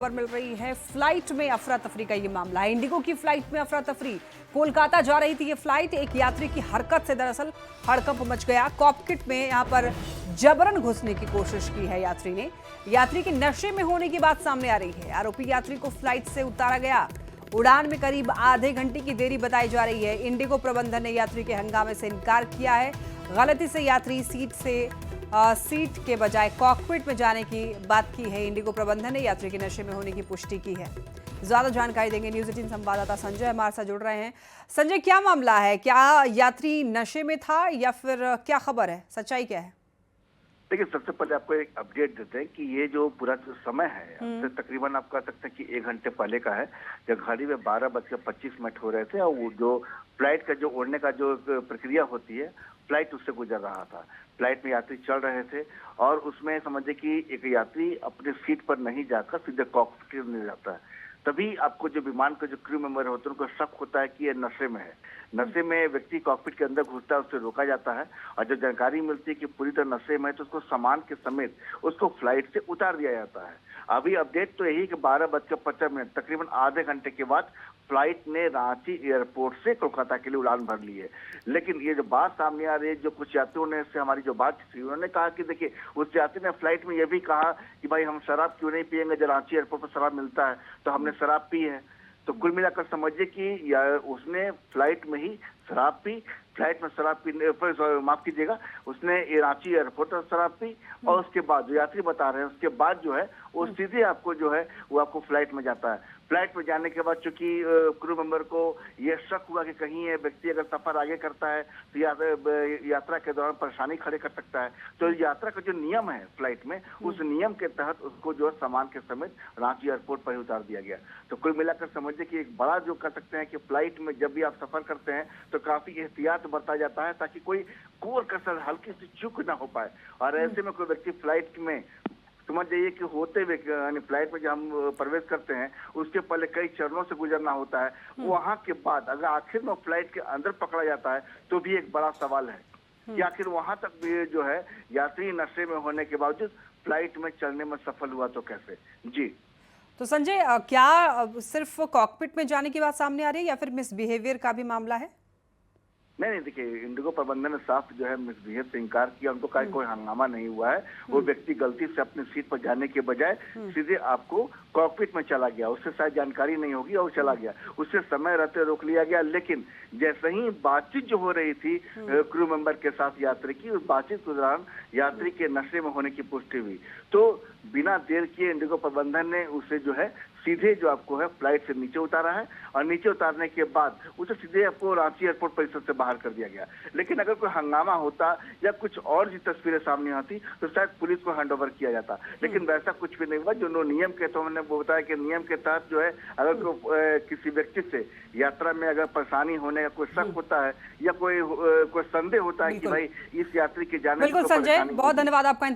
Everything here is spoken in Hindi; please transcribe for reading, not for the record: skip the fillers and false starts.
खबर मिल रही है। फ्लाइट में अफरा तफरी का ये मामला है। इंडिगो की फ्लाइट में अफरा तफरी। कोलकाता जा रही थी ये फ्लाइट। एक यात्री की हरकत से दरअसल हड़कंप मच गया। कॉकपिट में यहां पर जबरन घुसने की कोशिश की है यात्री ने। यात्री के नशे में होने की बात सामने आ रही है। आरोपी यात्री को फ्लाइट से उतारा गया। उड़ान में करीब आधे घंटे की देरी बताई जा रही है। इंडिगो प्रबंधन ने यात्री के हंगामे से इनकार किया है। गलती से यात्री सीट के बजाय कॉकपिट में जाने की बात की है। इंडिगो प्रबंधन ने यात्री के नशे में होने की पुष्टि की है। ज्यादा जानकारी देंगे न्यूज 18 संवाददाता संजय हमारे साथ जुड़ रहे हैं। संजय, क्या मामला है? क्या यात्री नशे में था या फिर क्या खबर है? सच्चाई क्या है? देखिए, सबसे पहले आपको एक अपडेट देते हैं कि ये जो पूरा जो समय है तो तकरीबन आप कह सकते हैं कि 1 घंटे पहले का है, जब घड़ी में 12:25 हो रहे थे और वो जो फ्लाइट का जो उड़ने का जो प्रक्रिया होती है, फ्लाइट उससे गुजर रहा था। फ्लाइट में यात्री चल रहे थे और उसमें समझिए कि एक यात्री अपने सीट पर नहीं जाकर सीधे कॉकपिट में जाता है। तभी आपको जो विमान के जो क्रू मेंबर होते हैं उनको शक होता है कि ये नशे में है। नशे में व्यक्ति कॉकपिट के अंदर घुसता है, उससे रोका जाता है और जब जानकारी मिलती है कि पूरी तरह नशे में है तो उसको सामान के समेत उसको फ्लाइट से उतार दिया जाता है। अभी अपडेट तो यही कि 12:50 तकरीबन आधे घंटे के बाद फ्लाइट ने रांची एयरपोर्ट से कोलकाता के लिए उड़ान भर ली है। लेकिन ये जो बात सामने आ रही है, जो कुछ यात्रियों ने से हमारी जो बात थी, उन्होंने कहा कि देखिए, उस यात्री ने फ्लाइट में यह भी कहा कि भाई हम शराब क्यों नहीं पियेंगे, जब रांची एयरपोर्ट पर शराब मिलता है तो हमने शराब पी है। तो कुल मिलाकर समझिए कि उसने फ्लाइट में ही शराब पी, फ्लाइट में शराब पीने पर, माफ कीजिएगा, उसने रांची एयरपोर्ट पर शराब पी और उसके बाद जो यात्री बता रहे हैं उसके बाद जो है वो सीधे आपको जो है वो आपको फ्लाइट में जाता है। फ्लाइट में जाने के बाद चूंकि क्रू मेंबर को ये शक हुआ कि कहीं ये व्यक्ति अगर सफर आगे करता है तो यात्रा के दौरान परेशानी खड़े कर सकता है, तो यात्रा का जो नियम है फ्लाइट में, उस नियम के तहत उसको जो है सामान के समेत रांची एयरपोर्ट पर ही उतार दिया गया। तो कुल मिलाकर समझिए कि एक बड़ा जो कर सकते हैं कि फ्लाइट में जब भी आप सफर करते हैं तो काफी एहतियात बरता जाता है ताकि कोई कोर कसर, हल्की सी चूक ना हो पाए। और ऐसे में कोई व्यक्ति फ्लाइट में समझ जाइए कि होते हुए यानी फ्लाइट में जब हम प्रवेश करते हैं उसके पहले कई चरणों से गुजरना होता है। वहां के बाद अगर आखिर में फ्लाइट के अंदर पकड़ा जाता है तो भी एक बड़ा सवाल है कि आखिर वहां तक भी जो है यात्री नशे में होने के बावजूद फ्लाइट में चलने में सफल हुआ तो कैसे। जी तो संजय, क्या सिर्फ कॉकपिट में जाने की बात सामने आ रही है या फिर मिसबिहेवियर का भी मामला है? नहीं, देखिए, इंडिगो प्रबंधन ने साफ जो है मिसबिहेव से इनकार किया। उनको कहा कोई हंगामा नहीं हुआ है, वो व्यक्ति गलती से अपनी सीट पर जाने के बजाय सीधे आपको कॉकपिट में चला गया, उससे शायद जानकारी नहीं होगी और चला गया, उससे समय रहते रोक लिया गया। लेकिन जैसे ही बातचीत जो हो रही थी क्रू मेंबर के साथ यात्री की, उस बातचीत के दौरान यात्री के नशे में होने की पुष्टि हुई, तो बिना देर किए इंडिगो प्रबंधन ने उसे जो है सीधे जो आपको है फ्लाइट से नीचे उतारा है और नीचे उतारने के बाद उसे सीधे आपको रांची एयरपोर्ट परिसर से बाहर कर दिया गया। लेकिन अगर कोई हंगामा होता या कुछ और भी तस्वीरें सामने आती तो शायद पुलिस को हैंडओवर किया जाता, लेकिन वैसा कुछ भी नहीं हुआ। जो नियम के, तो हमने बताया कि नियम के तहत जो है अगर किसी व्यक्ति से यात्रा में अगर परेशानी होने का कोई शक होता है या कोई संदेह होता है कि भाई इस यात्री के जाने बिल्कुल संजय, बहुत धन्यवाद आपका।